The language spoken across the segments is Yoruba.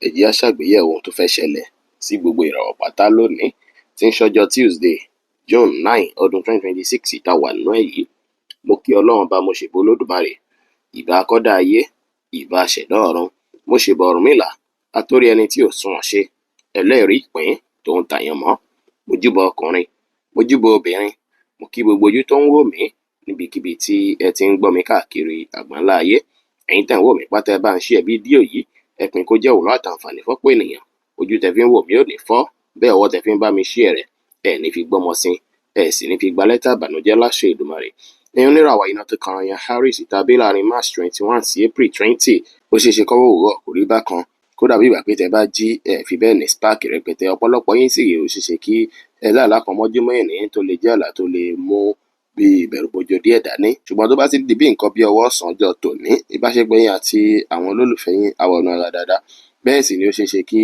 ẹ jẹ́ á ṣàgbéyẹ̀wò ohun tó fẹ́ ṣẹlẹ̀ sí gbogbo ìràwọ̀ pátá lónìí tí ń ṣọjọ́ Tuesday June 9 ọdún 2026 tá wà nínú ẹ̀ yìí. Mo kí Ọlọ́run bá mo ṣèbà Olódùmarè, ìbà akọ́dá ayé, ìbà aṣẹ̀dá ọ̀run, mo ṣèbà Ọ̀rúnmìlà, atórí ẹni tí ò sunwọ̀n ṣe, ẹlẹ́rìí ìpín tòun tàyànmọ́, mo júbà ọkùnrin, mo júbà obìnrin, mo kí gbogbo ojú tó ń wò mí níbikíbi tí ẹ ti ń gbọ́ mi káàkiri àgbáńlá ayé. Ẹ̀yin tẹ́ ń wò mí pátá ẹ bá ń share fídíò yìí, ẹ pín kó jẹ́ òwúrò àtàǹfààní fọ́pọ̀ ènìyàn. Ojú tẹ́ fi ń wò mí ò ní fọ́, bẹ́ẹ̀ ọwọ́ tẹ́ fi ń bá mi share rẹ̀ ẹ ní fi gbọ́mọ sin, ẹ sì ní fi gba lẹ́tà ìbànújẹ́ láṣẹ Èdùmàrè. Ẹ̀yin oníràwọ̀ iná tó kan yan Aries tàbí láàrin March 21 sí April 20, ó ṣeé ṣe kọ́wọ́ òwúrọ̀ kò rí bákan, kódà bí ìgbà pé tẹ́ bá jí ẹ fi bẹ́ẹ̀ ní spark rẹpẹtẹ. Ọ̀pọ̀lọpọ̀ yín sì rèé ó ṣeé ṣe kí ẹ láàlá kan mọ́júmọ́ ẹ̀ní tó lè jẹ́ àlá tó lè mú bí ìbẹ̀rùbojo díẹ̀ dání. Ṣùgbọ́n tó bá ti di bí nǹkan bí ọwọ́ ọ̀sán ọjọ́ tòní, ìbáṣepọ̀ yín àti àwọn olólùfẹ́ yín á wọnú ara dáadáa. Bẹ́ẹ̀ sì ni ó ṣeé ṣe kí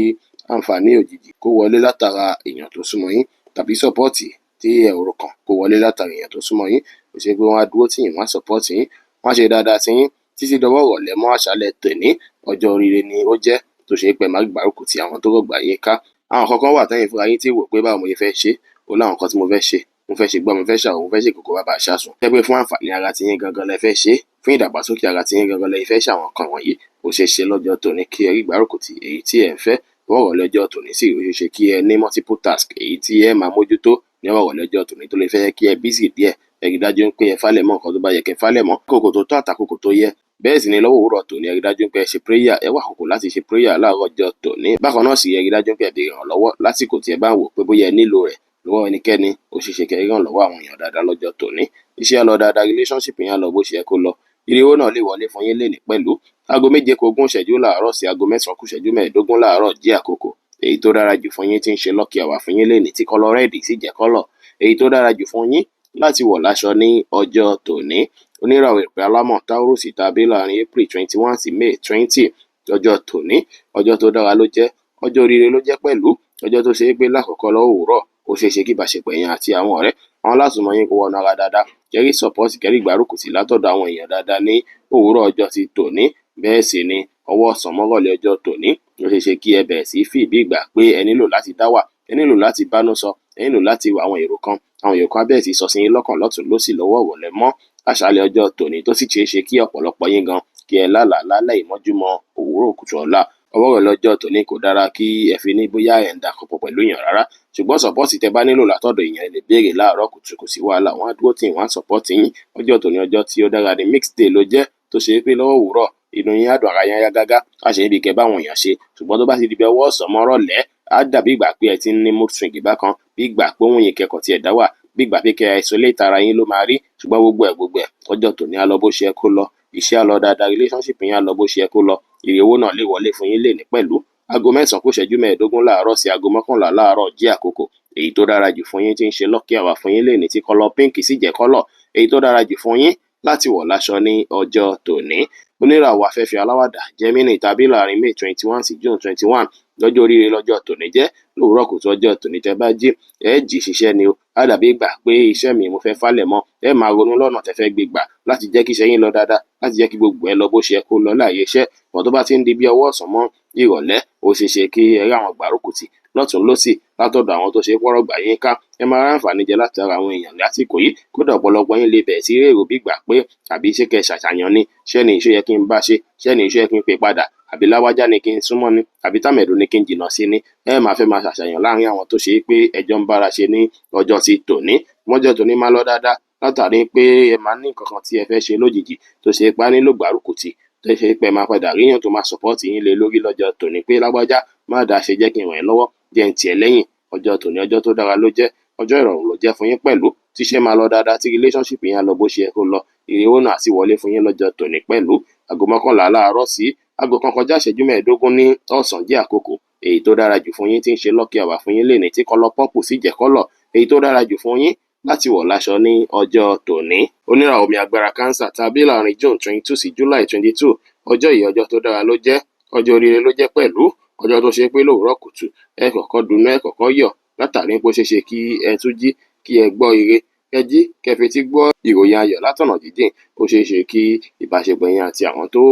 àǹfààní òjijì kó wọlé látara èèyàn tó súnmọ́ yín, tàbí sọ́pọ́ọ̀tì tí ẹ ò rò kàn kó wọlé látara èèyàn tó súnmọ́ yín. Ó ṣe pé wọ́n á dúró tì yín, wọ́n á sọ́pọ́ọ̀tì yín, wọ́n á ṣe dáadáa sí yín títí dọwọ́ ìrọ̀lẹ́ mọ́ àṣálẹ́ tòní. Ọjọ́ oríire ni ó jẹ́ tó ṣe pé má gbárùkù ti àwọn tó rọ̀gbà yín ká. Àwọn kankan wà tẹ́yin fúnra yín tí wò pé báwo mo fẹ́ ṣe, ó láwọn nǹkan tí mo fẹ́ ṣe, mo fẹ́ ṣe gbọ́, mo fẹ́ ṣàwò, mo fẹ́ ṣe kòkó bàbá àṣàsùn. Jẹ́ pé fún àǹfààní ara ti yín gangan lẹ fẹ́ ṣe, fún ìdàgbàsókè ara ti yín gangan lẹ fẹ́ ṣàwọn nǹkan wọ̀nyí. Ó ṣeé ṣe lọ́jọ́ tòní kí ẹ rí ìgbárùkù ti èyí tí ẹ ń fẹ́. Lọ́wọ́ lọ́jọ́ tòní sì ó ṣeé ṣe kí ẹ ní multiple task èyí tí ẹ máa mójútó ní ọ̀rọ̀ lọ́jọ́ tòní tó lè fẹ́ kí ẹ busy díẹ̀. Ẹ rí dájú pé ẹ fálẹ̀ mọ́ nǹkan tó bá yẹ kẹ́ fálẹ̀ mọ́, kòkò tó tó àtàkòkò tó yẹ. Bẹ́ẹ̀ sì ni lọ́wọ́ òwúrọ̀ tòní ẹ rí dájú pé ẹ ṣe prayer, ẹ wá àkókò láti ṣe prayer láàárọ̀ ọjọ́ tòní. Bákan náà sì ẹ rí dájú pé ẹ béèrè ìrànlọ́wọ́ lásìkò tí ẹ bá ń wò pé bóyá ẹ nílò rẹ̀ lọ́wọ́ ẹnikẹ́ni. Ó ṣeé ṣe kẹ́ rí ìrànlọ́wọ́ àwọn èèyàn dáadáa lọ́jọ́ tòní. Iṣẹ́ á lọ dáadáa, relationship yín á lọ bó ṣe yẹ kó lọ. Ire owó náà lè wọlé fún yín lénìí pẹ̀lú. Aago 7:09 láàárọ̀ sí aago 9:15 láàárọ̀ jẹ́ àkókò èyí tó dára jù fún yín tí ń ṣe lucky hour fún yín lénìí tí kọ́lọ̀ rẹ́ẹ̀dì sì jẹ́ kọ́lọ̀ èyí tó dára jù fún yín láti wọ̀ láṣọ ní ọjọ́ tòní. Oníràwọ̀ ìpè alámọ̀ Taurus tàbí láàrin April 21 sí May 20 ọjọ́ tòní. Ọjọ́ tó dára ló jẹ́, ọjọ́ oríire ló jẹ́ pẹ̀lú. Ọjọ́ tó ṣe é pé lákọ̀ọ́kọ́ lọ́wọ́ òwúrọ̀ ó ṣeé ṣe kí ìbáṣepọ̀ yín àti àwọn ọ̀rẹ́ àwọn alásùnmọ́ yín kó wọnú ara dáadáa. Kẹ́rí support, kẹ́rí ìgbárùkù tì látọ̀dọ̀ àwọn èèyàn dáadáa ní òwúrọ̀ ọjọ́ ti tòní. Bẹ́ẹ̀ sì ni ọwọ́ ọ̀sán mọ́rọ̀lẹ́ ọjọ́ tòní ó ṣeé ṣe kí ẹ bẹ̀rẹ̀ sí feel bí ìgbà pé ẹ nílò láti dá wà, ẹ nílò láti bánú sọ, ẹ nílò láti wá àwọn èrò kan. Àwọn èrò kan á bẹ̀rẹ̀ sí sọ sí yín lọ́kàn lọ́tùn lósì lọ́wọ́ ìrọ̀lẹ́ mọ́ àṣálẹ́ ọjọ́ tòní tó sì ṣeé ṣe kí ọ̀pọ̀lọpọ̀ yín gan kí ẹ lálàá lálẹ́ ìmọ́júmọ́ òwúrọ̀ kùtù ọ̀la. Ọwọ́ rẹ̀ lọ́jọ́ tòní kò dára kí ẹ fi ní bóyá ẹ̀ ń dàpọ̀ pẹ̀lú èèyàn rárá. Ṣùgbọ́n support tẹ bá nílò látọ̀dọ̀ èèyàn ẹ lè béèrè láàárọ̀ kùtù, kò sí wàhálà, wọ́n á dúró tì yín, wọ́n á support yín. Ọjọ́ tòní ọjọ́ tí ó dára ni, mixed day ló jẹ́ tó ṣe pé lọ́wọ́ òwúrọ̀ inú yín á dùn, ara yín á yá gágá, á ṣe ibi kẹ́ bá àwọn èèyàn ṣe. Ṣùgbọ́n tó bá ti di bí ọwọ́ ọ̀sán mọ́rọ̀lẹ́ á dàbí ìgbà pé ẹ ti ń ní mood swing bákan, bí ìgbà pé òun yín kẹ́kọ̀ọ́ tí ẹ dá wà, bí ìgbà pé kẹ́ isolate ara yín ló máa rí. Ṣùgbọ́n gbogbo ẹ̀ ọjọ́ tòní á lọ bó ṣe yẹ kó lọ. Iṣẹ́ á lọ dáadáa, relationship yín á lọ bó ṣe yẹ kó lọ. Ire owó náà lè wọlé fún yín lénìí pẹ̀lú. Aago 9:15 láàárọ̀ sí aago 11 láàárọ̀ jẹ́ àkókò èyí tó dára jù fún yín tí ń ṣe lucky hour fún yín lénìí tí kọ́lọ̀ pink sì jẹ́ kọ́lọ̀ èyí tó dára jù fún yín láti wọ̀ láṣọ ní ọjọ́ tòní. Oníràwọ̀ afẹ́fẹ́ aláwàdà Gemini tàbí láàrin May 21 sí June 21 lọ́jọ́ oríire lọ́jọ́ tòní jẹ́. Lówùúrọ̀ kùtù ọjọ́ tòní tẹ́ bá jí ẹ jí ṣiṣẹ́ ni o. Á dàbí ìgbà pé iṣẹ́ mi mo fẹ́ fálẹ̀ mọ́, ẹ máa ronú lọ́nà tẹ́ fẹ́ gbé gbà láti jẹ́ kí iṣẹ́ yín lọ dáadáa, láti jẹ́ kí gbogbo ẹ lọ bó ṣe yẹ kó lọ láàyè iṣẹ́. Bọ̀ tó bá ti ń di bí ọwọ́ ọ̀sán mọ́ ìrọ̀lẹ́ ó ṣeé ṣe kí ẹ rí àwọn ìgbárùkù tì lọ́tùn lósì látọ̀dọ̀ àwọn tó ṣe pọ́rọ̀ gbà yín ká. Ẹ máa rá àǹfààní jẹ láti ara àwọn èèyàn lásìkò yìí. Kódà ọ̀pọ̀lọpọ̀ yín lè bẹ̀rẹ̀ sí rèrò bí ìgbà pé àbí ṣé kẹ́ ṣàṣàyàn ni, ṣé ni ìṣó yẹ kí n bá ṣe, ṣé ni ìṣó yẹ kí n pè padà, àbí láwájá ni kí n súnmọ́ ni, àbí tàmẹ̀dù ni kí n jìnnà sí ni. Ẹ máa fẹ́ máa ṣàṣàyàn láàrin àwọn tó ṣe pé ẹjọ́ ń bára ṣe ní ọjọ́ ti tòní. Mọ́jọ́ tòní máa lọ dáadáa látàrí pé ẹ máa ní nǹkan kan tí ẹ fẹ́ ṣe lójijì tó ṣe pé á nílò gbárùkù tì tó ṣe pé máa padà ríyàn tó máa support yín lé lórí lọ́jọ́ tòní pé lágbájá má dá ṣe jẹ́ kí n ràn ẹ́ lọ́wọ́, jẹ́ ń tiẹ̀ lẹ́yìn. Ọjọ́ tòní ọjọ́ tó dára ló jẹ́, ọjọ́ ìrọ̀rùn ló jẹ́ fún yín pẹ̀lú. Tíṣẹ́ máa lọ dáadáa, tí relationship yín á lọ bó ṣe yẹ kó lọ. Ire owó náà sì wọlé fún yín lọ́jọ́ tòní pẹ̀lú. Aago 11 láàárọ̀ sí aago 1:15 ní ọ̀sán jẹ́ àkókò èyí tó dára jù fún yín tí ń ṣe lucky hour fún yín lénìí tí kọ́lọ̀ purple sì jẹ́ kọ́lọ̀ èyí tó dára jù fún yín láti wọ̀ láṣọ ní ọjọ́ tòní. Oníràwọ̀ omi agbára Cancer tàbí láàrin June 22 sí July 22 ọjọ́ yìí ọjọ́ tó dára ló jẹ́, ọjọ́ oríire ló jẹ́ pẹ̀lú. Ọjọ́ tó ṣe pé lówùúrọ̀ kùtù ẹ kọ́kọ́ dunnú, ẹ kọ́kọ́ yọ̀ látàrí pé ó ṣeé ṣe kí ẹ tún jí kí ẹ gbọ́ ire, ẹ jí kẹ́ fetí gbọ́ ìròyìn ayọ̀ látọ̀nà jíjìn. Ó ṣeé ṣe kí ìbáṣepọ̀ yín àti àwọn tó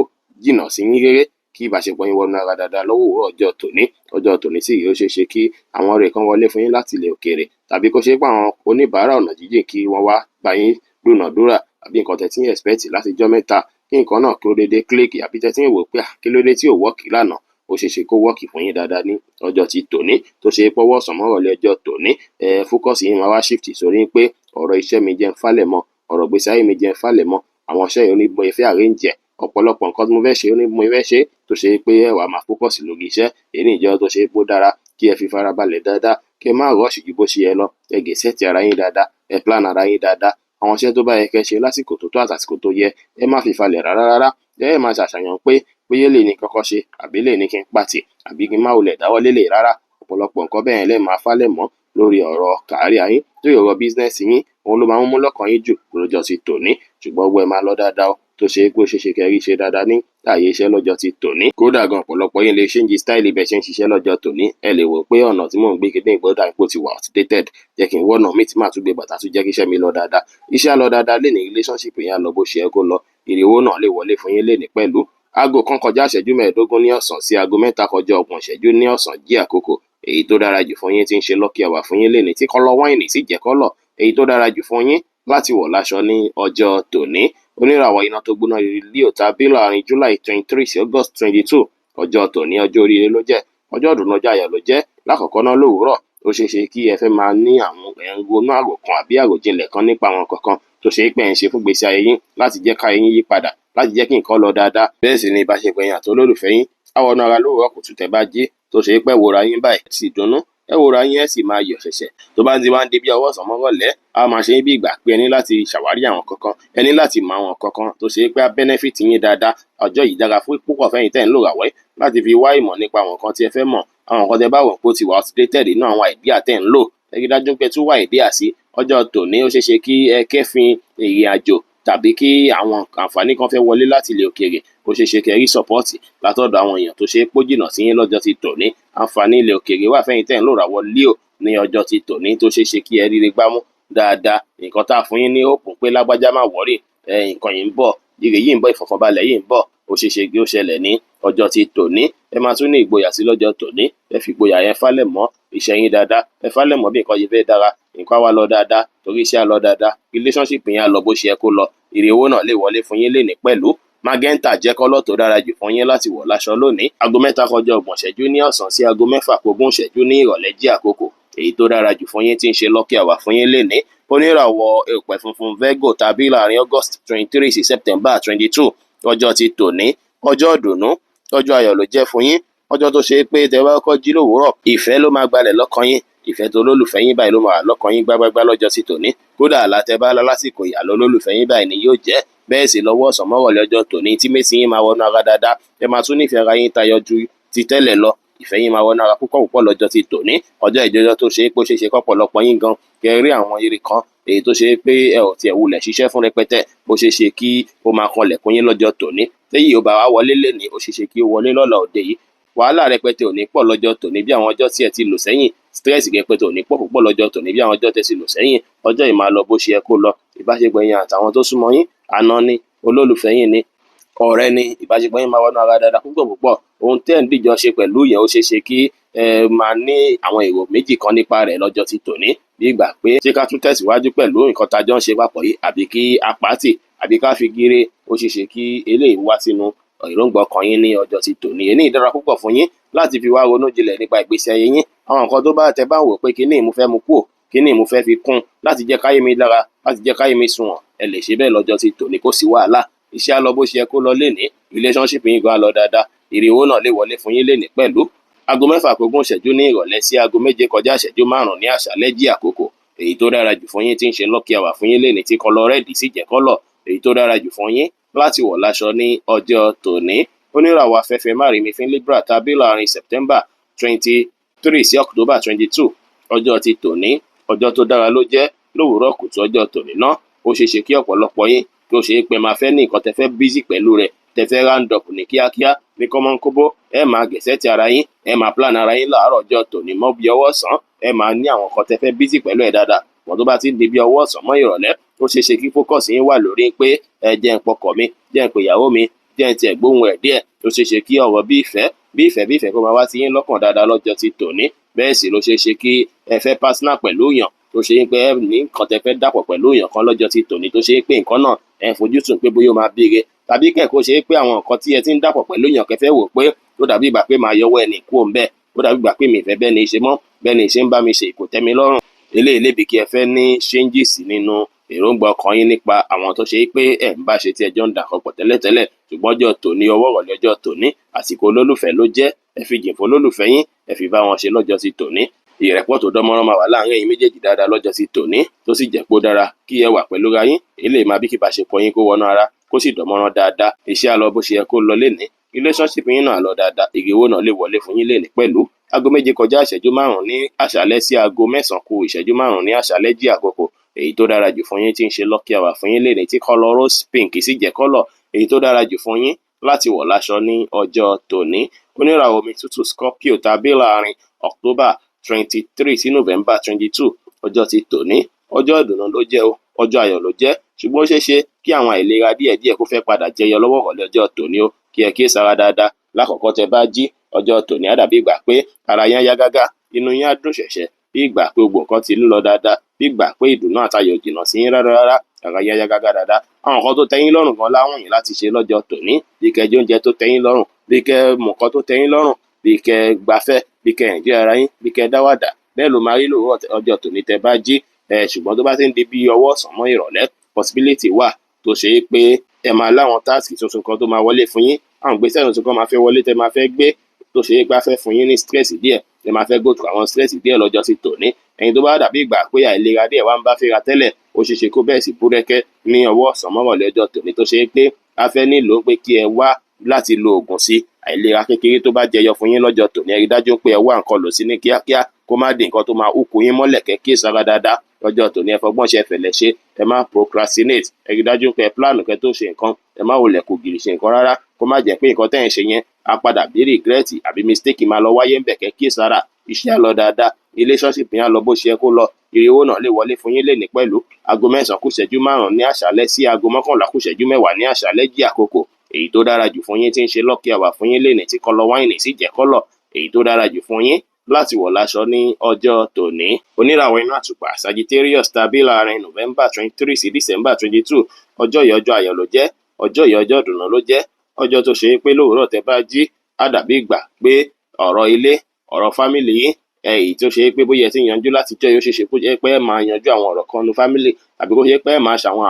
jìnnà sí yín réré kí ìbáṣepọ̀ yín wọnú ara dáadáa lọ́wọ́ òwúrọ̀ ọjọ́ tòní sì yóò ṣeé ṣe kí àwọn ọ̀rẹ́ kan wọlé fún yín láti ilẹ̀ òkèèrè tàbí kó ṣe pé àwọn oníbàárà ọ̀nà jíjìn kí wọ́n wá bá yín dúnàdúrà àbí nǹkan tẹ̀ tí ń expect láti jọ́ mẹ́ta kí nǹkan náà kí ó dédé click àbí tẹ̀ tí ń wò pé kí ló dé tí ò wọ́ọ̀kì lánàá ó ṣeé ṣe kó wọ́ọ̀kì fún yín dáadáa ní ọjọ́ ti tòní tó ṣe pọ́wọ́ ọ̀sán mọ́rọ̀lẹ́ ọjọ́ tòní fókọ̀sì yín máa wá shift sórí pé ọ̀rọ̀ iṣẹ́ mi jẹ́ ń falẹ̀ mọ́ ọ̀rọ̀ gbèsè ayé mi jẹ́ ń falẹ̀ mọ́ àwọn iṣẹ́ yìí ó ní mo fẹ́ arrange ọ̀pọ̀lọpọ̀ nǹkan tí mo fẹ́ ṣe ó ní mo fẹ́ ṣe tó ṣe pé ẹ wà máa fókọ̀sì lórí iṣẹ́ èyí ìjọ tó ṣe pé ó dára kí ẹ fi farabalẹ̀ dáadáa kí ẹ má rush ju bó ṣe yẹ lọ ẹ gẹ̀ẹ́sẹ̀tì ara yín dáadáa ẹ plan ara yín dáadáa àwọn iṣẹ́ tó bá yẹ kẹ́ ṣe lásìkò tó tó àtàsìkò tó yẹ ẹ má fi falẹ̀ rárá ẹ má ṣàṣàyàn pé bóyá lè ní kọ́kọ́ ṣe àbí lè ní kí n pàtì àbí kí n má wulẹ̀ dáwọ́ lélẹ̀ rárá ọ̀pọ̀lọpọ̀ nǹkan bẹ́ẹ̀ lẹ́ẹ̀ máa falẹ̀ mọ́ lórí ọ̀rọ̀ kàárí ayín lórí ọ̀rọ̀ bísínẹ́sì yín òun ló máa ń mú lọ́kàn yín jù lọ́jọ́ ti tòní ṣùgbọ́n ọgbọ́n ẹ máa lọ dáadáa tó ṣe é pé ó ṣeéṣe kẹrí ṣe dáadáa ní ààyè iṣẹ́ lọ́jọ́ ti tòní kódà gan ọ̀pọ̀lọpọ̀ yín lè ṣéǹjì stáìlì bẹ́ẹ̀ ṣe ń ṣiṣẹ́ lọ́jọ́ tòní ẹ lè wò pé ọ̀nà tí mò ń gbé kéde ìgbọ́dà ipò ti wà outdated jẹ́ kí n wọ́nà mi tí màá tún gbé bàtà tún jẹ́ kí iṣẹ́ mi lọ dáadáa iṣẹ́ á lọ dáadáa lè ní relationship yẹn á lọ bó ṣe é kó lọ ìrìwó náà lè wọlé fún yín lè ní pẹ̀lú aago kan kọjá ìṣẹ́jú mẹ́ẹ̀ẹ́dógún ní ọ̀sán sí aago mẹ́ta kọjá ọgbọ̀n ìṣẹ́jú ní ọ̀sán jí àkókò èyí tó dára jù fún yín tí ń ṣe lucky hour fún yín lẹ́ni tí kọ́lọ́ wáìnì sì jẹ́ kọ́lọ̀ èyí tó dára jù fún yín láti wọ̀ láṣọ ní ọjọ́ tòní oníràwọ̀ iná tó gbóná Leo tàbí láàrin July 23 sí August 22 ọjọ́ tòní ọjọ́ oríire ló jẹ́ ọjọ́ ọdún ọjọ́ ayọ̀ ló jẹ́ lákọ̀ọ́kọ́ náà lówùúrọ̀ ó ṣeé ṣe kí ẹ fẹ́ máa ní àwọn ronú àròkàn àbí àròjinlẹ̀ kan nípa àwọn kankan tó ṣe é pé ẹ̀ ń ṣe fún gbèsè ayé yín láti jẹ́ ká yín yí padà láti jẹ́ kí nǹkan lọ dáadáa bẹ́ẹ̀ sì ni ìbáṣepọ̀ yín àti olólùfẹ́ yín àwọn ọ̀nà ara lówùúrọ̀ kùtù tẹ́ bá jí tó ṣe é pé wòra yín báyìí sì dunnú ẹ wòra yín ẹ sì máa yọ̀ ṣẹ̀ṣẹ̀ tó bá ti wá ń di bí ọwọ́ ọ̀sán mọ́rọ̀lẹ́ a máa ṣe bí ìgbà pé ẹ ní láti ṣàwárí àwọn kankan ẹ ní láti mọ àwọn kankan tó ṣe é pé á benefit yín dáadáa ọjọ́ yìí dára fún púpọ̀ fẹ́yìn tẹ́ ń lò ràwẹ́ láti fi wá ìmọ̀ nípa àwọn nǹkan tí ẹ fẹ́ mọ̀ àwọn nǹkan tẹ́ bá wọ̀ pé ó ti wà outdated nínú àwọn idea tẹ́ ń lò ẹ rí dájú pé tún wá idea sí ọjọ́ tòní ó ṣeé ṣe kí ẹ kẹ́fìn ìrìn àjò tàbí kí àwọn àǹfààní kan fẹ́ wọlé láti ilẹ̀ òkèèrè ó ṣeé ṣe kẹ́ rí sọ́pọ́ọ̀tì látọ̀dọ̀ àwọn èèyàn tó ṣe é pó jìnnà sí yín lọ́jọ́ ti tòní àǹfààní ilẹ̀ òkèèrè wà fẹ́yìn tẹ́ ń lò ràwọ̀ Leo ní ọjọ́ ti tòní tó ṣeé ṣe kí ẹ ríre gbámú dáadáa nǹkan tá a fún yín ní òpin pé lágbájá má wọ́rì nǹkan yìí ń bọ̀ ire yìí ń bọ̀ ìfọ̀kànbalẹ̀ yìí ń bọ̀ ó ṣeé ṣe kí ó ṣẹlẹ̀ ní ọjọ́ ti tòní ẹ máa tún ní ìgboyà sí lọ́jọ́ tòní ẹ fi ìgboyà yẹn fálẹ̀ mọ́ iṣẹ́ yín dáadáa ẹ fálẹ̀ mọ́ bí nǹkan yìí fẹ́ dára nǹkan wá lọ dáadáa torí iṣẹ́ á lọ dáadáa relationship yẹn á lọ bó ṣe yẹ kó lọ ire owó náà lè wọlé fún yín lénìí pẹ̀lú magenta jẹ́ kọ́lọ̀ tó dára jù fún yín láti wọ̀ láṣọ lónìí aago mẹ́ta kọjá ọgbọ̀n ìṣẹ́jú ní ọ̀sán sí aago mẹ́fà kógún ìṣẹ́jú ní ìrọ̀lẹ́ jí àkókò èyí tó dára jù fún yín tí ń ṣe lucky hour fún yín lénìí oníràwọ̀ èèpẹ̀ funfun Virgo tàbí láàrin August 23 sí September 22 ọjọ́ ti tòní ọjọ́ ìdùnnú ọjọ́ ayọ̀ ló jẹ́ fún yín ọjọ́ tó ṣe é pé tẹ́ bá kọ́ jí lówùúrọ̀ ìfẹ́ ló máa gbalẹ̀ lọ́kàn yín ìfẹ́ tó lólùfẹ́ yín báyìí ló máa wà lọ́kàn yín gbágbágbá lọ́jọ́ ti tòní kódà àlátẹ́bá lásìkò ìyàlọ́ lólùfẹ́ yín báyìí ni yóò jẹ́ bẹ́ẹ̀ sì lọ́wọ́ ọ̀sán mọ́rọ̀lẹ́ ọjọ́ tòní tí méjì yín máa wọnú ara dáadáa ẹ máa tún nífẹ̀ẹ́ ara yín tayọ ju ti tẹ́lẹ̀ lọ ìfẹ́ yín máa wọnú ara púpọ̀ lọ́jọ́ ti tòní ọjọ́ ìjọjọ́ tó ṣe é pé ó ṣeé ṣe kọ́pọ̀lọpọ̀ yín gan kẹ́ rí àwọn ire kan èyí tó ṣe é pé ẹ ò tiẹ̀ wulẹ̀ ṣiṣẹ́ fún rẹpẹtẹ bó ṣe ṣe kí ó máa kanlẹ̀kùn yín lọ́jọ́ tòní téyì ò bá wá wọlé lénìí ó ṣeé ṣe kí ó wọlé lọ́la òde yìí wàhálà rẹpẹtẹ ò ní pọ̀ lọ́jọ́ tòní bí àwọn ọjọ́ tí ẹ ti lò sẹ́yìn stress rẹpẹtẹ ò ní pọ̀ púpọ̀ lọ́jọ́ tòní bí àwọn ọjọ́ tẹ́ ti lò sẹ́yìn ọjọ́ yìí máa lọ bó ṣe yẹ kó lọ ìbáṣepọ̀ yín àtàwọn tó súnmọ́ yín àná ni olólùfẹ́ yín ni ọ̀rẹ́ ni ìbáṣepọ̀ yín máa wọnú ara dáadáa púpọ̀ ohun tẹ́ ń dìjọ ṣe pẹ̀lú yẹn ó ṣeé ṣe kí máa ní àwọn èrò méjì kan nípa rẹ̀ lọ́jọ́ ti tòní bí ìgbà pé ṣé ká tún tẹ̀síwájú pẹ̀lú nǹkan tá a jọ ń ṣe papọ̀ yìí àbí kí a pàtì àbí ká fi gíre ó ṣeé ṣe kí eléyìí wá sínú èròǹgbà ọkàn yín ní ọjọ́ ti tòní èyí dára púpọ̀ fún yín láti fi wá ronú jinlẹ̀ nípa ìgbésí ayé yín àwọn nǹkan tó bá tẹ bá wò pé kíní mo fẹ́ mu kúò kíní mo fẹ́ fi kún láti jẹ́ káyé mi dára láti jẹ́ káyé mi sunwọ̀n ẹ lè ṣe bẹ́ẹ̀ lọ́jọ́ ti tòní kò sí wàhálà iṣẹ́ á lọ bó ṣe yẹ kó lọ lénìí relationship yín gan á lọ dáadáa ire owó náà lè wọlé fún yín lénìí pẹ̀lú aago mẹ́fà kógún ìṣẹ́jú ní ìrọ̀lẹ́ sí aago méje kọjá ìṣẹ́jú márùn-ún ní àṣálẹ́ jí àkókò èyí tó dára jù fún yín tí ń ṣe lucky hour fún yín lénìí tí kọlọ rẹ́ẹ̀dì sì jẹ́ kọ́lọ̀ èyí tó dára jù fún yín láti wọ̀ láṣọ ní ọjọ́ tòní oníràwọ̀ afẹ́fẹ́ márìmí fún Libra tàbí láàrin September 23 sí October 22 ọjọ́ ti tòní ọjọ́ tó dára ló jẹ́ lówùúrọ̀ kùtù ọjọ́ tòní náà ó ṣeé ṣe kí ọ̀pọ̀lọpọ̀ yín kí ó ṣe é pé máa fẹ́ ní nǹkan tẹ́ fẹ́ bízì pẹ̀lú rẹ̀ tẹ́ fẹ́ round up ní kíákíá ní kọ́mọ́nkóbó ẹ máa gẹ̀ẹ́sẹ̀ ti ara yín ẹ máa plan ara yín láàárọ̀ ọjọ́ tòní mọ́ bí ọwọ́ ọ̀sán ẹ máa ní àwọn nǹkan tẹ́ fẹ́ bízì pẹ̀lú ẹ̀ dáadáa wọ́n tó bá ti di bí ọwọ́ ọ̀sán mọ́ ìrọ̀lẹ́ ó ṣeé ṣe kí fókọ̀sì yín wà lórí pé ẹ jẹ́ ń pọkọ̀ mi jẹ́ ń pè ìyàwó mi díẹ̀ tiẹ̀ gbóhùn ẹ̀ díẹ̀, ó ṣeé ṣe kí ọ̀rọ̀ bí ìfẹ́ kó máa wá sí yín lọ́kàn dáadáa lọ́jọ́ ti tòní. Bẹ́ẹ̀ sì ló ṣeé ṣe kí ẹ fẹ́ partner pẹ̀lú èèyàn tó ṣe pé ẹ ní nǹkan tẹ fẹ́ dàpọ̀ pẹ̀lú èèyàn kan lọ́jọ́ ti tòní tó ṣe pé nǹkan náà ẹ fojúsùn pé bóyá ó máa bíire, tàbí kẹ̀kọ́ ṣe pé àwọn nǹkan tí ẹ ti ń dàpọ̀ pẹ̀lú èèyàn kẹfẹ́ wò pé ó dàbí ìgbà pé máa yọwọ́ ẹnì kúrò ń bẹ́ẹ̀, ó dàbí ìgbà pé mi ìfẹ́ bẹ́ẹ̀ ni ṣe mọ́, bẹ́ẹ̀ ni ṣe ń bá mi ṣe kò tẹ́ mi lọ́rùn. Eléyìí lè bí kí ẹ fẹ́ ní changes nínú èròǹgbà ọkàn yín nípa àwọn tó ṣe pé ẹ̀ ń bá ṣe tí ẹjọ́ ń dàpọ̀ pọ̀ tẹ́lẹ̀tẹ́lẹ̀, ṣùgbọ́n ọjọ́ tòní ọwọ́ ìrọ̀lẹ́ ọjọ́ tòní àsìkò olólùfẹ́ ló jẹ́, ẹ fi jìn fún olólùfẹ́ yín, ẹ fi bá wọn ṣe lọ́jọ́ ti tòní. Ìrẹ́pọ̀ tó dánmọ́rán máa wà láàárín ẹ̀yin méjèèjì dáadáa lọ́jọ́ ti tòní, tó sì jẹ́ pé ó dára kí ẹ wà pẹ̀lú ra yín. Eléyìí máa bí kí ìbáṣepọ̀ yín kó wọnú ara, kó sì dánmọ́rán dáadáa. Iṣẹ́ á lọ bó ṣe yẹ kó lọ lénìí, relationship yín náà lọ dáadáa, èrè owó náà lè wọlé fún yín lénìí pẹ̀lú. Aago 7 kọjá ìṣẹ́jú 5 ní àṣálẹ́ sí aago 9 kù ìṣẹ́jú 5 ní àṣálẹ́ jí àkókò èyí tó dára jù fún yín tí ń ṣe lucky hour fún yín lénìí, tí kọ́lọ̀ rose pink sì jẹ́ kọ́lọ̀ èyí tó dára jù fún yín láti wọ̀ láṣọ ní ọjọ́ tòní. Oníràwọ̀ omi tútù Scorpio tàbí láàrin October 23 sí November 22 ọjọ́ ti tòní. Ọjọ́ ìdùnnú ló jẹ́ o, ọjọ́ ayọ̀ ló jẹ́, ṣùgbọ́n ó ṣeé ṣe kí àwọn àìlera díẹ̀díẹ̀ kó fẹ́ padà jẹyọ lọ́wọ́ ìrọ̀lẹ́ ọjọ́ tòní o, kí ẹ kíyèsára dáadáa. Lákọ̀ọ́kọ́ tẹ bá jí ọjọ́ tòní á dàbí ìgbà pé ara yín yá gágá, inú yín á dùn ṣẹ̀ṣẹ̀, bí ìgbà pé gbogbo nǹkan ti ń lọ dáadáa, bí ìgbà pé ìdùnnú àtayọ̀ jìnnà sí yín rárá, ara yín yá gágá dáadáa. Àwọn nǹkan tó tẹ́yín lọ́rùn gan láwùn yín láti ṣe lọ́jọ́ tòní, bí kẹ́ jẹ oúnjẹ tó tẹ́yín lọ́rùn, bí kẹ́ mu nǹkan tó tẹ́yín lọ́rùn, bí kẹ́ gbafẹ́, bí kẹ́ enjoy ara yín, bí kẹ́ dáwàdà. Bẹ́ẹ̀ ló máa rí lóòrọ̀ ọjọ́ tòní tẹ bá jí. Ṣùgbọ́n tó bá ti ń di bí ọwọ́ ọ̀sán mọ́ ìrọ̀lẹ́, possibility wà tó ṣe é pé ẹ máa láwọn táàsì tuntun kan tó máa wọlé fún yín, àwọn ìgbésẹ̀ tuntun kan máa fẹ́ wọlé tẹ máa fẹ́ gbé, tó ṣe é pé á fẹ́ fún yín ní stress díẹ̀, ẹ máa fẹ́ go through àwọn stress díẹ̀ lọ́jọ́ sí tòní. Ẹ̀yin tó bá dàbí ìgbà pé àìlera díẹ̀ wá ń bá fẹ́ra tẹ́lẹ̀, ó ṣeé ṣe kó bẹ́ẹ̀ sì búrẹ́kẹ́ ní ọwọ́ ọ̀sán mọ́ ìrọ̀lẹ́ ọjọ́ tòní, tó ṣe é pé á fẹ́ nílò pé kí ẹ wá láti lo oògùn sí àìlera kékeré tó bá jẹyọ fún yín lọ́jọ́ tòní. Ẹ rí dájú pé ẹ wá nǹkan lò sí ní kíákíá, kó má di nǹkan tó máa hùkù yín mọ́lẹ̀, kẹ́ kíyèsára dáadáa lọ́jọ́ tòní. Ẹ fọgbọ́n ṣe fẹ̀lẹ̀ ṣe, ẹ má procrastinate. Ẹ rí dájú pé ẹ plan kẹ́ tó ṣe nǹkan, ẹ má wulẹ̀ kò gìrì ṣe nǹkan rárá, kó má jẹ́ pé nǹkan tẹ́ ẹ̀ ń ṣe yẹn á padà bí regret àbí mistake máa lọ wáyé ń bẹ̀. Kẹ́ kíyèsára, iṣẹ́ á lọ dáadáa, relationship yẹn á lọ bó ṣe yẹ kó lọ, ire owó náà lè wọlé fún yín lénìí pẹ̀lú. Aago 9 kù ìṣẹ́jú 5 ní àṣálẹ́ sí aago 11 kù ìṣẹ́jú 10 ní àṣálẹ́ jí àkókò èyí tó dára jù fún yín tí ń ṣe lucky hour fún yín lénìí, tí kọ́lọ̀ wáìnì sì jẹ́ kọ́lọ̀ èyí tó dára jù fún yín láti wọ̀ láṣọ ní ọjọ́ tòní. Oníràwọ̀ inú àtùpà Sagittarius tàbí láàrin November 23 sí December 22 ọjọ́ yìí ọjọ́ ayọ̀ ló jẹ́, ọjọ́ yìí ọjọ́ ìdùnnú ló jẹ́, ọjọ́ tó ṣe é pé lóòrọ̀ tẹ bá jí á dàbí ìgbà pé ọ̀rọ̀ ilé, ọ̀rọ̀ fámìlì yín èyí tó ṣe é pé bóyá ẹ ti yanjú láti jọ́ yóò ṣe ṣe kó jẹ́ pé ẹ máa yanjú àwọn ọ̀rọ̀ kan nu fámìlì, àbí kó ṣe pé ẹ máa ṣàwọn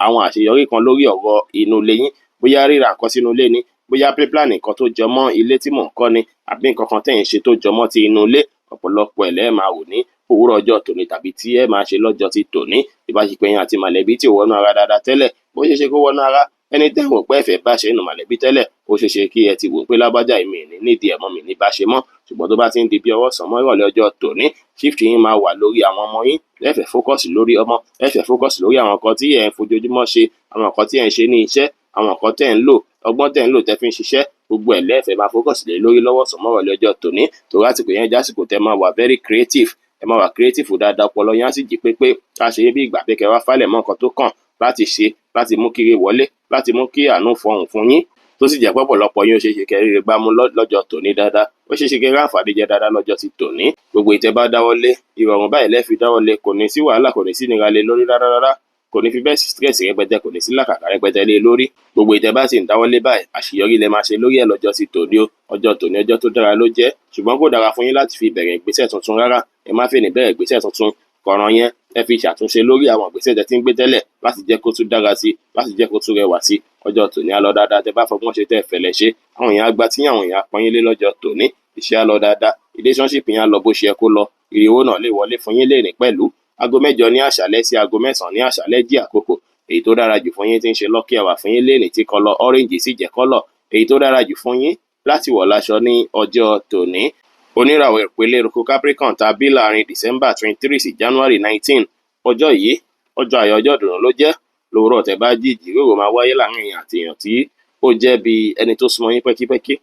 àwọn àṣeyọrí kan lórí ọ̀rọ̀ inú ilé yín, bóyá ríra nǹkan sínú ilé ni, bóyá pre-plan nǹkan tó jọmọ́ ilé tí mò ń kọ́ ni, àbí nǹkan kan tẹ̀yin ṣe tó jọmọ́ ti inú ilé. Ọ̀pọ̀lọpọ̀ ẹ̀ lẹ́ẹ̀ máa wò ní òwúrọ̀ ọjọ́ tòní tàbí tí ẹ máa ṣe lọ́jọ́ ti tòní. Ìbáṣepọ̀ yín àti mọ̀lẹ́bí tí ò wọnú ara dáadáa tẹ́lẹ̀, bó ṣe ṣe kó wọnú ara. Ẹni tẹ́ wò pé ẹ̀fẹ̀ bá ṣe nínú mọ̀lẹ́bí tẹ́lẹ̀, ó ṣe ṣe kí ẹ ti wò pé lágbájá èmi ní nídìí ẹ̀mọ́ mi ní bá ṣe mọ́. Ṣùgbọ́n tó bá ti ń di bí ọwọ́ ọ̀sán mọ́ ìrọ̀lẹ́ ọjọ́ tòní, shift yín máa wà lórí àwọn ọmọ yín, ẹ fẹ́ focus lórí ọmọ, ẹ fẹ́ focus lórí àwọn nǹkan tí ẹ ń fojoojúmọ́ ṣe, àwọn nǹkan tí ẹ ń ṣe ní iṣẹ́, àwọn nǹkan tẹ́ ń lò, ọgbọ́n tẹ́ ń lò tẹ́ fi ń ṣiṣẹ́, gbogbo ẹ̀ lẹ́ẹ̀fẹ̀ máa focus lé lórí lọ́wọ́ ọ̀sán mọ́ ìrọ̀lẹ́ ọjọ́ tòní. Torí àsìkò yẹn jásìkò tẹ́ máa wà very creative, ẹ máa wà creative dáadáa, ọpọlọ yín á sì jí pépé. Ká ṣe bí ìgbà pé kẹ́ wá fálẹ̀ mọ́ nǹkan tó kàn láti ṣe, láti mú kiri wọlé, láti mú kí àánú fọhùn fún yín, tó sì jẹ́ pọ̀pọ̀lọpọ̀ yín ó ṣe ṣe kẹ́rìíre gbámú lọ́jọ́ tòní dáadáa, ó ṣe ṣe kẹ́ ráǹfààní jẹ dáadáa lọ́jọ́ ti tòní. Gbogbo ìtẹ́ bá dáwọ́lé, ìrọ̀rùn báyìí lẹ́ẹ̀fi dáwọ́lé, kò ní sí wàhálà, kò ní sí nira lé lórí rárá, kò ní fi bẹ́ẹ̀ sí stress rẹpẹtẹ, kò ní sí làkàkà rẹpẹtẹ lé lórí. Gbogbo ìtẹ́ bá sì ń dáwọ́lé báyìí, àṣeyọrí lẹ máa ṣe lórí ẹ̀ lọ́jọ́ ti tòní o. Ọjọ́ tòní ọjọ́ tó dára ló jẹ́, ṣùgbọ́n kò dára fún yín láti fi bẹ̀rẹ̀ ìgbésẹ̀ tuntun rárá. Ẹ má fẹ́ ní bẹ̀rẹ̀ ìgbésẹ̀ tuntun kọ̀ọ̀ràn yẹn, ẹ fi ṣàtúnṣe lórí àwọn ìgbésẹ̀ tẹ́ ti ń gbé tẹ́lẹ̀ láti jẹ́ kó tún dára sí, láti jẹ́ kó tún rẹwà sí. Ọjọ́ tòní á lọ dáadáa, tẹ́ bá fọgbọ́n ṣe tẹ́ fẹ̀lẹ̀ ṣe, àwọn èèyàn á gba tí àwọn èèyàn á pọ́n yín lé lọ́jọ́ tòní. Iṣẹ́ á lọ dáadáa, relationship yẹn á lọ bó ṣe yẹ kó lọ, ire owó náà lè wọlé fún yín lénìí pẹ̀lú. Aago 7 ní àṣálẹ́ sí aago 9 ní àṣálẹ́ jí àkókò èyí tó dára jù fún yín tí ń ṣe lucky hour fún yín lénìí, tí kọ́lọ̀ orange sì jẹ́ kọ́lọ̀ èyí tó dára jù fún yín láti wọ̀ láṣọ ní ọjọ́ tòní. Oníràwọ̀ ìpele eruku Capricorn tàbí láàrin December 23 sí January 19 ọjọ́ yìí ọjọ́ ayọ̀ ọjọ́ ìdùnnú ló jẹ́. Lówùúrọ̀ tẹ́ bá jí, ìjíròrò máa wáyé láàrin èèyàn àti èèyàn tí ó jẹ́ bí ẹni tó súnmọ́ yín pẹ́kípẹ́kí.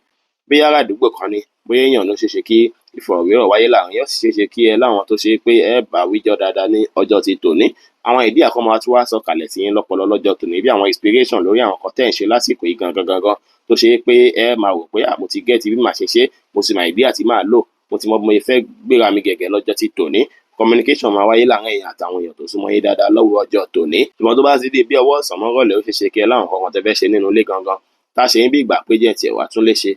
bóyá ará àdúgbò kan ni, bóyá èèyàn ló ṣeé ṣe kí ìfọ̀rọ̀wérọ̀ wáyé láàrin yín, ó sì ṣeé ṣe kí ẹ láwọn tó ṣe pé ẹ bá wíjọ́ dáadáa ní ọjọ́ ti tòní. Àwọn idea kan máa tún wá sọ̀kalẹ̀ sí yín lọ́pọlọ lọ́jọ́ tòní bí àwọn inspiration lórí àwọn nǹkan tẹ́ ẹ̀ ń ṣe lásìkò yìí gangan tó ṣe pé ẹ máa wò pé mo ti get bí màá ṣe ṣe, mo sì mọ idea tí màá lò, mo ti mọ bí mo fẹ́ gbéra mi gẹ̀gẹ̀ lọ́jọ́ ti tòní. Communication máa wáyé láàrin èèyàn àtàwọn èèyàn tó súnmọ́ yín dáadáa lọ́wọ́ ọjọ́ tòní. Ṣùgbọ́n tó bá ti di bí ọwọ́ ọ̀sán mọ́rọ̀lẹ́, ó ṣeé ṣe kí ẹ láwọn nǹkan kan tẹ́ fẹ́ ṣe nínú ilé gangan tá a ṣe yín bí ìgbà pé jẹ́ tiẹ̀ wá tún lè ṣe,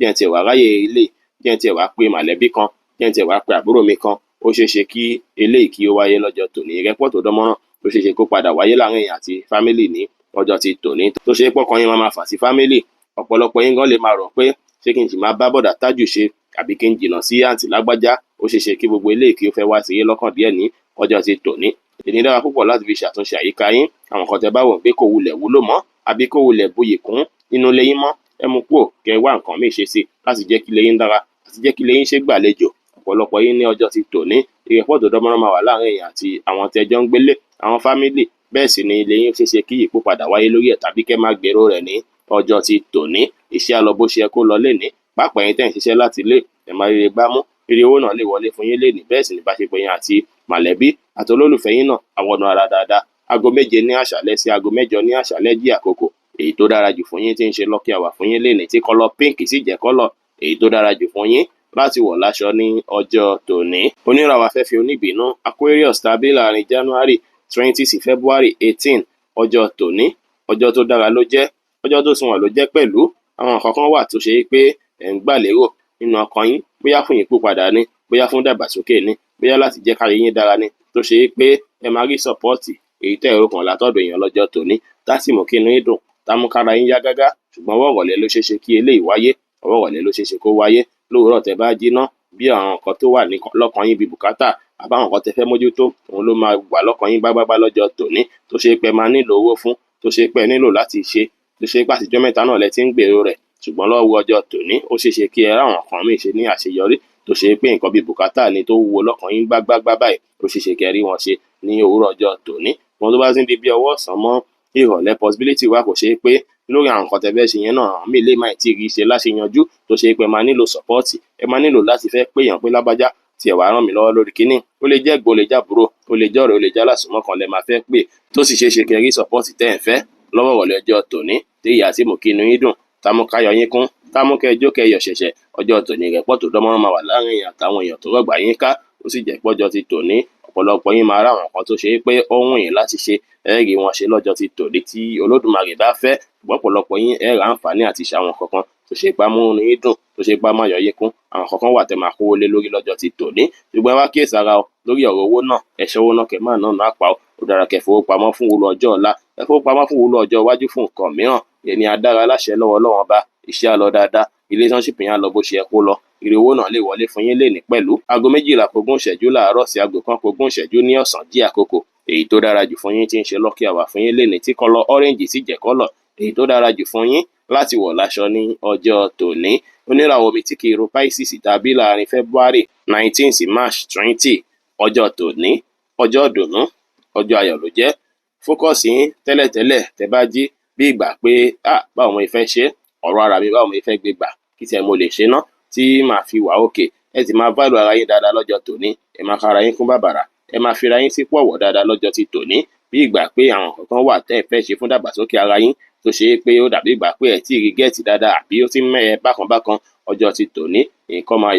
jẹ́ tiẹ̀ wá ráyè ilé, jẹ́ tiẹ̀ wá pé mọ̀lẹ́bí kan, jẹ́ tiẹ̀ wá pé àbúrò mi kan. Ó ṣeé ṣe kí eléyìí kí ó wáyé lọ́jọ́ tòní. Ìrẹ́pọ̀ tó dánmọ́rán ó ṣeé ṣe kó padà wáyé láàrin èèyàn àti fámílì ní ọjọ́ ti tòní tó ṣe pọ́kàn yín máa fà sí fámílì. Ọ̀pọ̀lọpọ̀ yín gan lè máa rò pé ṣé kí n sì máa bá bọ̀dà Tájù ṣe àbí kí n jìnnà sí àǹtí lágbájá. Ó ṣeé ṣe kí gbogbo eléyìí kí ó fẹ́ wá sí yín lọ́kàn díẹ̀ ní ọjọ́ ti tòní. Èyí dára púpọ̀ láti fi ṣàtúnṣe àyíká yín. Àwọn nǹkan tẹ́ bá wò pé kò wulẹ̀ wúlò mọ́ àbí kò wulẹ̀ buyì kún nínú ilé yín mọ́, ẹ mú kúrò kẹ́ wá nǹkan míì ṣe sí láti jẹ́ kí ilé yín dára àti jẹ́ kí ilé yín ṣe gbàlejò. Ọ̀pọ̀lọpọ̀ yín ní ọjọ́ ti tòní ìrẹ́pọ̀ tó dánmọ́rán máa wà láàrin èèyàn àti àwọn tẹ́jọ́ ń gbélé, àwọn fámílì. Bẹ́ẹ̀ sì ni ilé yín ṣeé ṣe kí ìyípo padà wáyé lórí ẹ̀ tàbí kẹ́ máa gbèrò rẹ̀ ní ọjọ́ ti tòní. Iṣẹ́ á lọ bó ṣe yẹ kó lọ lénìí. Pàápàá ẹ̀yin tẹ́ ń ṣiṣẹ́ láti ilé, ẹ máa ríre gbámú. Ire owó náà lè wọlé fún yín lénìí. Bẹ́ẹ̀ sì ni ìbáṣepọ̀ yín àti mọ̀lẹ́bí àti olólùfẹ́ yín náà á wọnú ara dáadáa. Aago 7 ní àṣálẹ́ sí aago 8 ní àṣálẹ́ jí àkókò èyí tó dára jù fún yín tí ń ṣe lucky hour fún yín lénìí, tí kọ́lọ̀ pink sì jẹ́ kọ́lọ̀ èyí tó dára jù fún yín láti wọ̀ láṣọ ní ọjọ́ tòní. Oníràwọ̀ afẹ́fẹ́ oníbìínú Aquarius tàbí láàrin January 20 sí February 18. Ọjọ́ tòní ọjọ́ tó dára ló jẹ́, ọjọ́ tó sunwọ̀n ló jẹ́ pẹ̀lú. Àwọn nǹkan kan wà tó ṣe pé ẹ̀ ń gbà lérò nínú ọkàn yín, bóyá fún ìyípadà ni, bóyá fún dàgbàsókè ni, bóyá láti jẹ́ káyé yín dára ni, tó ṣe pé ẹ máa rí sọ́pọ́ọ̀tì èyí tẹ́ ẹ̀rọ kan látọ̀dọ̀ èèyàn lọ́jọ́ tòní tá sì mú kí inú yín dùn, tá mú kára yín yá gágá. Ṣùgbọ́n ọwọ́ ìrọ̀lẹ́ ló ṣeé ṣe kí eléyìí wáyé, ọwọ́ ìrọ̀lẹ́ ló ṣeé ṣe kó wáyé. Lówùúrọ̀ tẹ́ bá jí ná, bí àwọn nǹkan tó wà lọ́kàn yín bí bùkátà àbáwọn nǹkan tẹ́ fẹ́ mójútó, òun ló máa wà lọ́kàn yín gbágbágbá lọ́jọ́ tòní tó ṣe pé máa nílò owó fún, tó ṣe pé nílò láti ṣe, tó ṣe pé àtijọ́ mẹ́ta náà lẹ ti ń gbèrò rẹ̀. Ṣùgbọ́n lọ́wọ́ ọjọ́ tòní ó ṣeé ṣe kí ẹ ráwọn nǹkan míì ṣe ní àṣeyọrí tó ṣe pé nǹkan bí bùkátà ni tó wúwo lọ́kàn yín gbágbágbá báyìí, ó ṣeé ṣe kí ẹ rí wọn ṣe ní òwúrọ̀ ọjọ́ tòní. Wọn tó bá ti ń di bí ọwọ́ ọ̀sán mọ́ ìrọ̀lẹ́, possibility wà kò ṣe pé lórí àwọn nǹkan tẹ́ fẹ́ ṣe yẹn náà àwọn míì lè má tí ì rí ṣe láṣeyanjú tó ṣe pé máa nílò sọ́pọ́ọ̀tì. Ẹ máa nílò láti fẹ́ péyàn pé lágbájá tí ẹ wá ràn mí lọ́wọ́ lórí kíní. Ó lè jẹ́ ẹ̀gbọ́n, ó lè jẹ́ àbúrò, ó lè jẹ́ ọ̀rẹ́, ó lè jẹ́ alásùnmọ́ kan lẹ máa fẹ́ pè tó sì ṣeé ṣe kí ẹ rí sọ́pọ́ọ̀tì tẹ́ ẹ̀ ń fẹ́ lọ́wọ́ ìrọ̀lẹ́ ọjọ́ tòní tí ìyá tí mú kí inú yín dùn, tá mú káyọ̀ yín kún, tá mú kẹ́ jó kẹ́ yọ̀ ṣẹ̀ṣẹ̀. Ọjọ́ tòní ìrẹ́pọ̀ tó dánmọ́rán máa wà láàrin èèyàn àtàwọn èèyàn tó rọ̀gbà yín ká. Ó sì jẹ́ pọ́jọ́ ti tòní ọ̀pọ̀lọpọ̀ yín máa ráwọn nǹkan tó ṣe pé ó wùn yín láti ṣe, ẹ rí wọn ṣe lọ́jọ́ ti tòní tí Olódùmarè bá fẹ́. Ṣùgbọ́n ọ̀pọ̀lọpọ̀ yín ẹ ra àǹfààní àti ṣàwọn kankan tó ṣe pé múnú yín dùn, tó ṣe pé máa yọ̀ yín kún. Àwọn kankan wà tẹ́ máa kówó lé lórí lọ́jọ́ ti tòní. Ṣùgbọ́n ẹ wá kíyèsára o lórí ọ̀rọ̀ owó náà, ẹ ṣọ́wó náà kẹ́ máa náà pa ó. Ó dára kẹ́ fowópamọ́ fún wúlò ọjọ́ ọ̀la, ẹ fowópamọ́ fún wúlò ọjọ́ iwájú fún nǹkan mìíràn. Ẹni adára láṣẹ lọ́wọ́ Ọlọ́run Ọba, iṣẹ́ á lọ dáadáa, relationship yẹn á lọ bó ṣe yẹ kó lọ. Ire owó náà lè wọlé fún yín lénìí pẹ̀lú. Aago 12:09 láàárọ̀ sí aago 1:09 ní ọ̀sán jí àkókò èyí tó dára jù fún yín tí ń ṣe lucky hour fún yín lénìí tí kọ́lọ̀ orange sì jẹ́ kọ́lọ̀ èyí tó dára jù fún yín láti wọ̀ láṣọ ní ọjọ́ tòní. Oníràwọ̀ Mítíkì irú Pisces tàbí láàrin February 19 sí March 20. Ọjọ́ tòní ọjọ́ ìdùnnú, ọjọ́ ayọ̀ ló jẹ́. Fókọ̀sì yín tẹ́lẹ̀tẹ́lẹ̀ tẹ́ bá jí bí ìgbà pé báwo mo fẹ́ ṣe ọ̀rọ̀ ara mi, báwo mo fẹ́ gbé gbà, kí tẹ́ mo lè ṣe ná tí màá fi wà òkè. Ẹ ti máa value ara yín dáadáa lọ́jọ́ tòní, ẹ máa kára yín kún bàbàrà, ẹ máa fira yín sípò ọ̀wọ̀ dáadáa lọ́jọ́ ti tòní. Bí ìgbà pé àwọn kankan wà tẹ́ ẹ fẹ́ ṣe fún dàgbàsókè ara yín tó ṣe pé ó dàbí ìgbà pé ẹ tí ì rí gẹ́ẹ̀tì dáadáa àbí ó ti ń mẹ́ẹ̀ bákan bákan. Ọjọ́ ti tòní nǹkan máa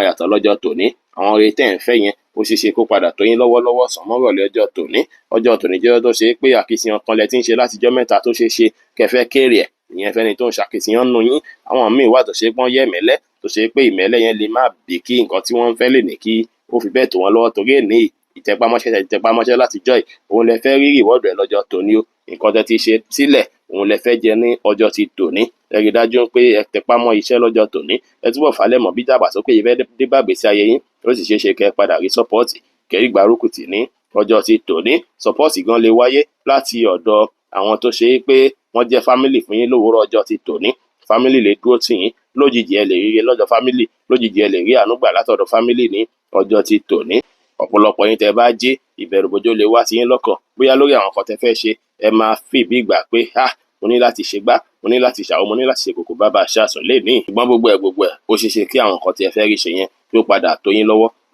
yàtọ̀ lọ́jọ́ tòní. Àwọn oore tẹ́ ẹ̀ ń fẹ́ yẹn ó ṣeé ṣe kó padà tó yín lọ́wọ́lọ́wọ́ sàn mọ́rọ̀lẹ́ ọjọ́ tòní. Ọjọ́ tòní jẹ́ ọjọ́ tó ṣe pé àkíyèsíyàn kan lẹ ti ń ṣe látijọ́ mẹ́ta tó ṣeé ṣe kẹfẹ́ kéré ẹ̀, ìyẹn fẹ́ni tó ń ṣàkíyèsíyàn nù yín. Àwọn míì wà tó ṣe pọ́n yẹ́ ìmẹ́lẹ́ tó ṣe pé ìmẹ́lẹ́ yẹn lè má bí kí nǹkan tí wọ́n ń fẹ́ lè ní kí ó fi bẹ́ẹ̀ tó wọn lọ́wọ́ torí èní ìtẹpámọ́ṣẹ́ láti jọ́ òun lẹ fẹ́ rí reward rẹ̀ lọ́jọ́ tòní o. Nǹkan tẹ́ ti ṣe sílẹ̀ òun lẹ fẹ́ jẹ ní ọjọ́ ti tòní. Ẹ rí dájú pé ẹ tẹpámọ́ iṣẹ́ lọ́jọ́ tòní. Ẹ túbọ̀ falẹ̀ mọ́ bí dàgbàsókè yìí fẹ́ dé bá gbèsè ayé yín, ó sì ṣeé ṣe kẹ́ padà rí sọ́pọ́ọ̀tì kẹ́rí gbárùkù tì ní ọjọ́ ti tòní. Sọ́pọ́ọ̀tì gan lè wáyé láti ọ̀dọ̀ àwọn tó ṣe pé wọ́n jẹ́ fámìlì fún yín lówùúrọ̀ ọjọ́ ti tòní. Fámìlì lè dúró tì yín lójijì, ẹ lè ríre lọ́jọ́ fámìlì, lójijì ẹ lè rí àánú gbà látọ̀dọ̀ fámìlì ní ọjọ́ ti tòní. Ọ̀pọ̀lọpọ̀ yín tẹ́ bá jí ìbẹ̀rùbojo lè wá sí yín lọ́kàn bóyá lórí àwọn nǹkan tẹ́ fẹ́ ṣe. Ẹ máa fi bí ìgbà pé mo ní láti ṣe gbá, mo mo ní láti ṣàwo, mo ní láti ṣe kòkó bàbá ṣáàsùn lénìí. Ṣùgbọ́n gbogbo ẹ̀ ó ṣeé ṣe kí àwọn nǹkan tí ẹ fẹ́ rí ṣe yẹn kí ó padà tó yín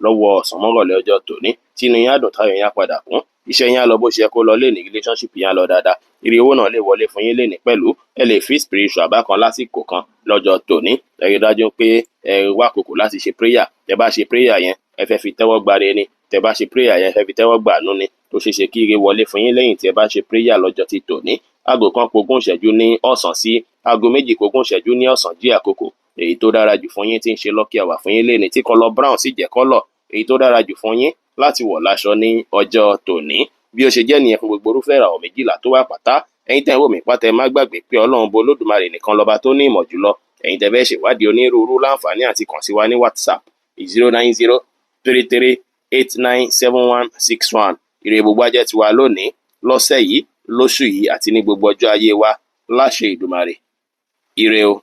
lọ́wọ́ ọ̀sán mọ́rọ̀lẹ́ ọjọ́ tòní, tí inú yín á dùn táyọ̀ yín á padà kún, iṣẹ́ yín á lọ bó ṣe yẹ kó lọ lénìí, relationship yín á lọ dáadáa, ire owó náà lè wọlé fún yín lénìí pẹ̀lú. Ẹ lè fi spiritual bákan lásìkò kan lọ́jọ́ tòní. Ẹ rí dájú pé ẹ wá àkókò láti ṣe prayer. Tẹ bá ṣe prayer yẹn ẹ fẹ́ fi tẹ́wọ́ gbáre ni, tẹ bá ṣe prayer yẹn ẹ fẹ́ fi tẹ́wọ́ gbàánú ni, tó ṣeé ṣe kí ire wọlé fún yín lẹ́yìn tí ẹ bá ṣe prayer lọ́jọ́ ti tòní. Aago kan kogún ìṣẹ́jú ní ọ̀sán sí aago méjì kogún ìṣẹ́jú ní ọ̀sán jí àkókò èyí tó dára jù fún yín tí ń ṣe lucky hour fún yín lénìí, tí kọ́lọ̀ brown sì jẹ́ kọ́lọ̀ èyí tó dára jù fún yín láti wọ̀ láṣọ ní ọjọ́ tòní. Bí ó ṣe jẹ́ nìyẹn fún gbogbo irúfẹ́ ìràwọ̀ méjìlá tó wà pátá. Ẹ̀yin tẹ́ ń wò mí pátá, ẹ má gbàgbé pé Ọlọ́run bo Olódùmarè nìkan lọ́ba tó ní ìmọ̀ jùlọ. Ẹ̀yin tẹ́ fẹ́ ṣèwádìí onírúurú láǹfààní àti kàn sí wa ní WhatsApp 09033897161. Ire gbogbo á jẹ́ tiwa lónìí, lọ́sẹ̀ yìí, lóṣù yìí àti ní gbogbo ọjọ́ ayé wa láṣẹ Ìdùmarè. Ire o.